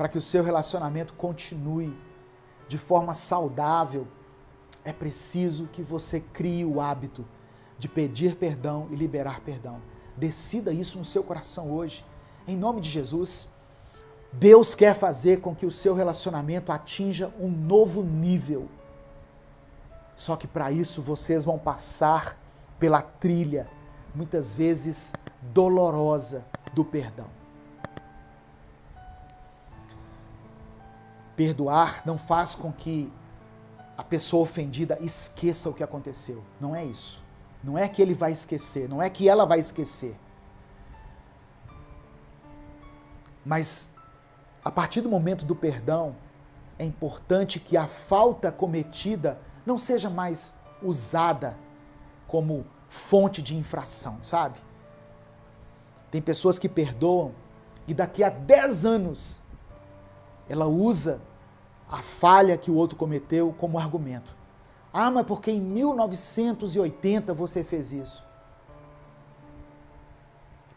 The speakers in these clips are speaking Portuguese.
para que o seu relacionamento continue de forma saudável, é preciso que você crie o hábito de pedir perdão e liberar perdão. Decida isso no seu coração hoje, em nome de Jesus. Deus quer fazer com que o seu relacionamento atinja um novo nível. Só que para isso vocês vão passar pela trilha, muitas vezes dolorosa, do perdão. Perdoar não faz com que a pessoa ofendida esqueça o que aconteceu. Não é isso. Não é que ele vai esquecer, não é que ela vai esquecer. Mas, a partir do momento do perdão, é importante que a falta cometida não seja mais usada como fonte de infração, sabe? Tem pessoas que perdoam e daqui a 10 anos ela usa a falha que o outro cometeu como argumento. Ah, mas porque em 1980 você fez isso.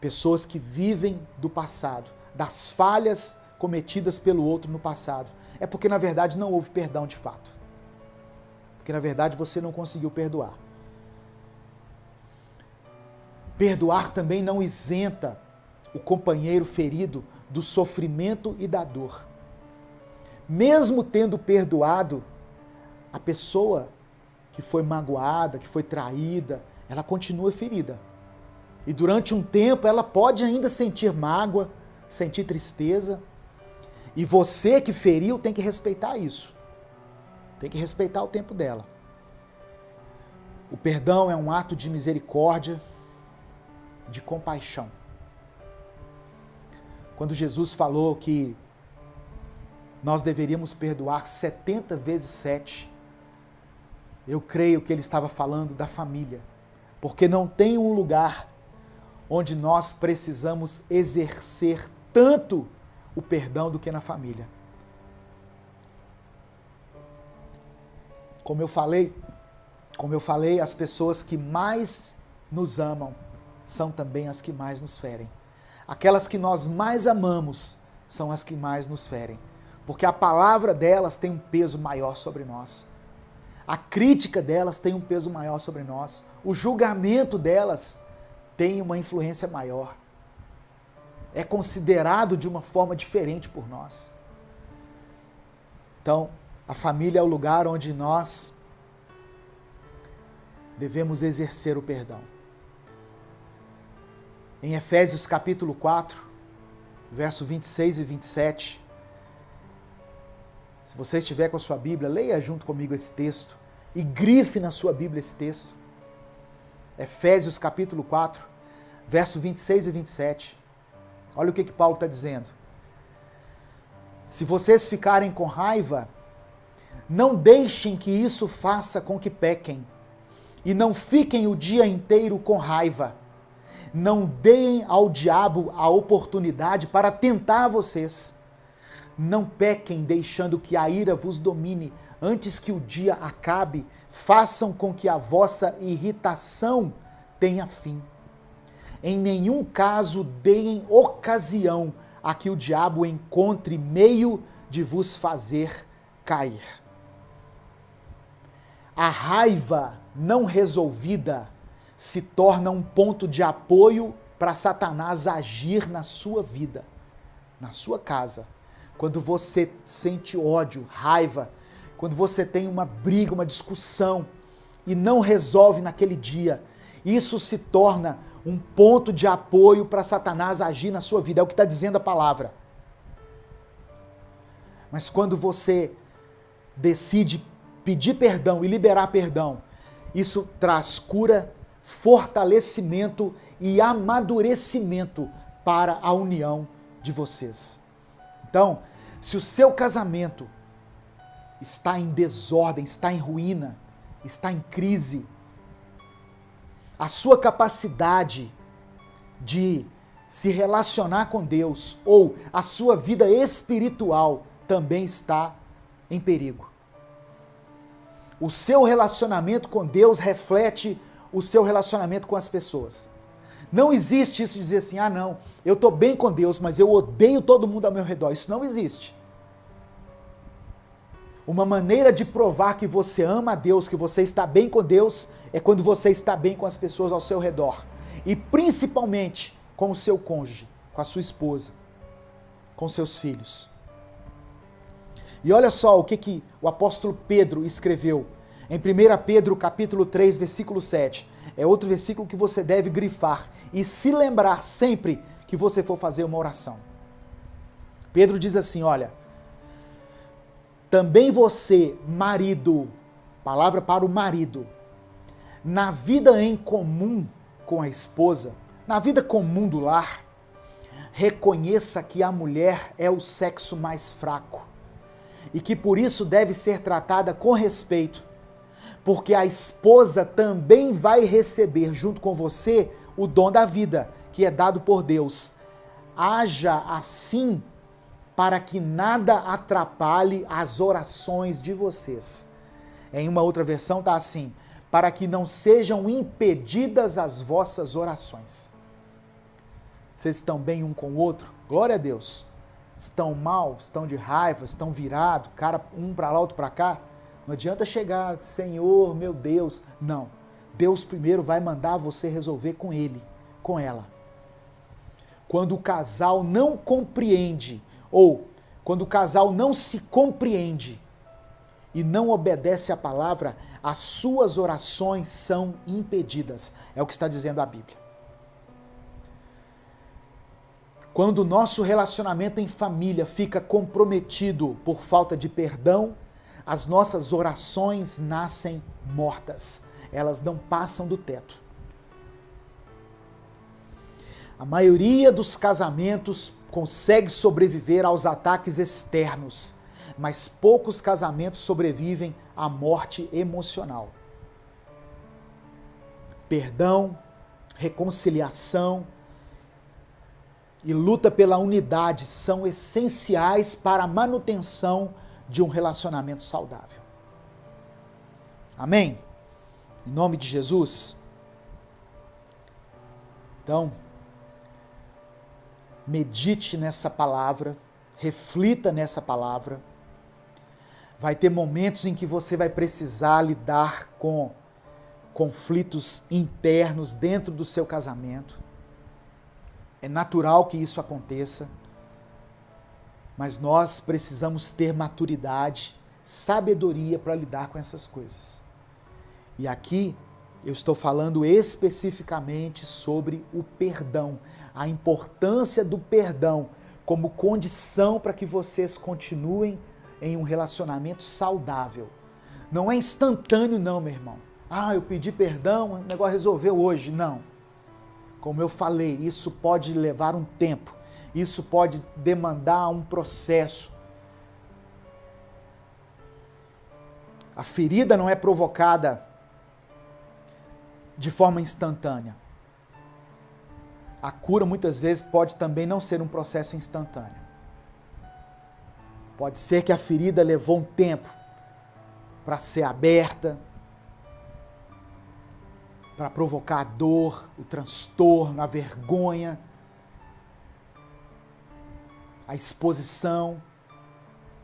Pessoas que vivem do passado, das falhas cometidas pelo outro no passado. É porque, na verdade, não houve perdão de fato. Porque, na verdade, você não conseguiu perdoar. Perdoar também não isenta o companheiro ferido do sofrimento e da dor. Mesmo tendo perdoado, a pessoa que foi magoada, que foi traída, ela continua ferida. E durante um tempo ela pode ainda sentir mágoa, sentir tristeza. E você que feriu tem que respeitar isso. Tem que respeitar o tempo dela. O perdão é um ato de misericórdia, de compaixão. Quando Jesus falou que nós deveríamos perdoar 70 vezes 7, eu creio que ele estava falando da família. Porque não tem um lugar onde nós precisamos exercer tanto o perdão do que na família. Como eu falei, as pessoas que mais nos amam são também as que mais nos ferem. Aquelas que nós mais amamos são as que mais nos ferem, porque a palavra delas tem um peso maior sobre nós. A crítica delas tem um peso maior sobre nós. O julgamento delas tem uma influência maior. É considerado de uma forma diferente por nós. Então, a família é o lugar onde nós devemos exercer o perdão. Em Efésios capítulo 4, verso 26 e 27, se você estiver com a sua Bíblia, leia junto comigo esse texto e grife na sua Bíblia esse texto. Efésios capítulo 4, verso 26 e 27. Olha o que Paulo está dizendo. Se vocês ficarem com raiva, não deixem que isso faça com que pequem. E não fiquem o dia inteiro com raiva. Não deem ao diabo a oportunidade para tentar vocês. Não pequem deixando que a ira vos domine. Antes que o dia acabe, façam com que a vossa irritação tenha fim. Em nenhum caso deem ocasião a que o diabo encontre meio de vos fazer cair. A raiva não resolvida se torna um ponto de apoio para Satanás agir na sua vida, na sua casa. Quando você sente ódio, raiva, quando você tem uma briga, uma discussão e não resolve naquele dia, isso se torna um ponto de apoio para Satanás agir na sua vida. É o que está dizendo a palavra. Mas quando você decide pedir perdão e liberar perdão, isso traz cura, fortalecimento e amadurecimento para a união de vocês. Então, se o seu casamento está em desordem, está em ruína, está em crise, a sua capacidade de se relacionar com Deus ou a sua vida espiritual também está em perigo. O seu relacionamento com Deus reflete o seu relacionamento com as pessoas. Não existe isso de dizer assim, ah não, eu estou bem com Deus, mas eu odeio todo mundo ao meu redor. Isso não existe. Uma maneira de provar que você ama a Deus, que você está bem com Deus, é quando você está bem com as pessoas ao seu redor. E principalmente com o seu cônjuge, com a sua esposa, com seus filhos. E olha só o que o apóstolo Pedro escreveu em 1 Pedro capítulo 3, versículo 7. É outro versículo que você deve grifar e se lembrar sempre que você for fazer uma oração. Pedro diz assim, olha, também você, marido, palavra para o marido, na vida em comum com a esposa, na vida comum do lar, reconheça que a mulher é o sexo mais fraco e que por isso deve ser tratada com respeito, porque a esposa também vai receber junto com você o dom da vida, que é dado por Deus. Haja assim para que nada atrapalhe as orações de vocês. Em uma outra versão está assim, para que não sejam impedidas as vossas orações. Vocês estão bem um com o outro? Glória a Deus. Estão mal, estão de raiva, estão virados, cara um para lá, outro para cá? Não adianta chegar, Senhor, meu Deus. Não. Deus primeiro vai mandar você resolver com ele, com ela. Quando o casal não compreende, ou quando o casal não se compreende e não obedece à palavra, as suas orações são impedidas. É o que está dizendo a Bíblia. Quando o nosso relacionamento em família fica comprometido por falta de perdão, as nossas orações nascem mortas. Elas não passam do teto. A maioria dos casamentos consegue sobreviver aos ataques externos, mas poucos casamentos sobrevivem à morte emocional. Perdão, reconciliação e luta pela unidade são essenciais para a manutenção de um relacionamento saudável. Amém? Em nome de Jesus. Então, medite nessa palavra, reflita nessa palavra. Vai ter momentos em que você vai precisar lidar com conflitos internos dentro do seu casamento. É natural que isso aconteça, mas nós precisamos ter maturidade, sabedoria para lidar com essas coisas. E aqui eu estou falando especificamente sobre o perdão, a importância do perdão como condição para que vocês continuem em um relacionamento saudável. Não é instantâneo não, meu irmão. Ah, eu pedi perdão, o negócio resolveu hoje. Não. Como eu falei, isso pode levar um tempo. Isso pode demandar um processo. A ferida não é provocada de forma instantânea. A cura muitas vezes pode também não ser um processo instantâneo. Pode ser que a ferida levou um tempo para ser aberta, para provocar a dor, o transtorno, a vergonha, a exposição.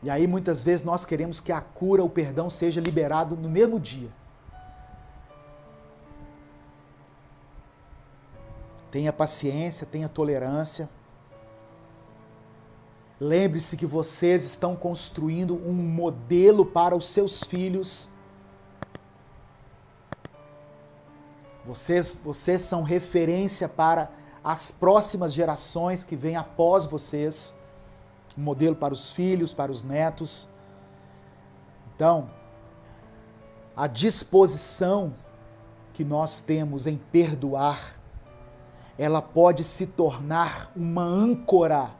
E aí muitas vezes nós queremos que a cura, o perdão seja liberado no mesmo dia. Tenha paciência, tenha tolerância. Lembre-se que vocês estão construindo um modelo para os seus filhos. Vocês são referência para as próximas gerações que vêm após vocês. Um modelo para os filhos, para os netos. Então, a disposição que nós temos em perdoar, ela pode se tornar uma âncora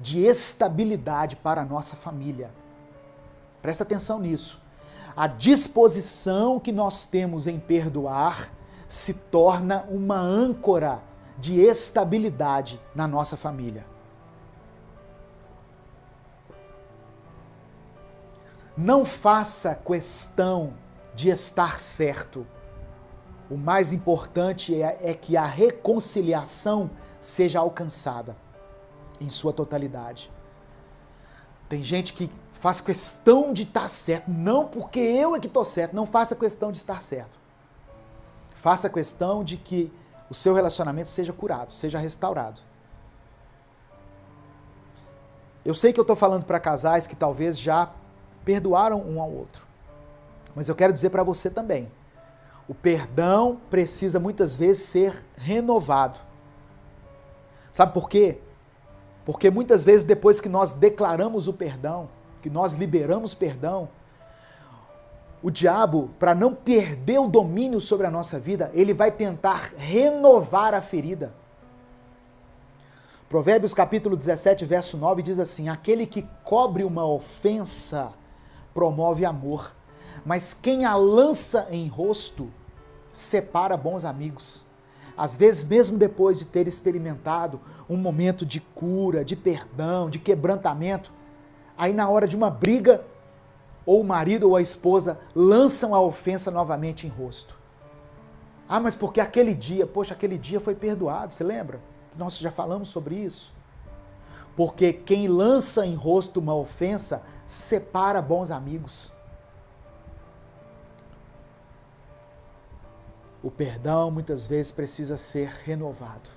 de estabilidade para a nossa família. Presta atenção nisso. A disposição que nós temos em perdoar se torna uma âncora de estabilidade na nossa família. Não faça questão de estar certo. O mais importante é que a reconciliação seja alcançada em sua totalidade. Tem gente que faz questão de estar certo, não porque eu é que estou certo, não faça questão de estar certo. Faça questão de que o seu relacionamento seja curado, seja restaurado. Eu sei que eu estou falando para casais que talvez já perdoaram um ao outro, mas eu quero dizer para você também, o perdão precisa muitas vezes ser renovado. Sabe por quê? Porque muitas vezes depois que nós declaramos o perdão, que nós liberamos perdão, o diabo, para não perder o domínio sobre a nossa vida, ele vai tentar renovar a ferida. Provérbios capítulo 17, verso 9 diz assim: aquele que cobre uma ofensa promove amor, mas quem a lança em rosto separa bons amigos. Às vezes, mesmo depois de ter experimentado um momento de cura, de perdão, de quebrantamento, aí na hora de uma briga, ou o marido ou a esposa lançam a ofensa novamente em rosto. Ah, mas porque aquele dia, poxa, aquele dia foi perdoado, você lembra? Nós já falamos sobre isso. Porque quem lança em rosto uma ofensa separa bons amigos. O perdão muitas vezes precisa ser renovado.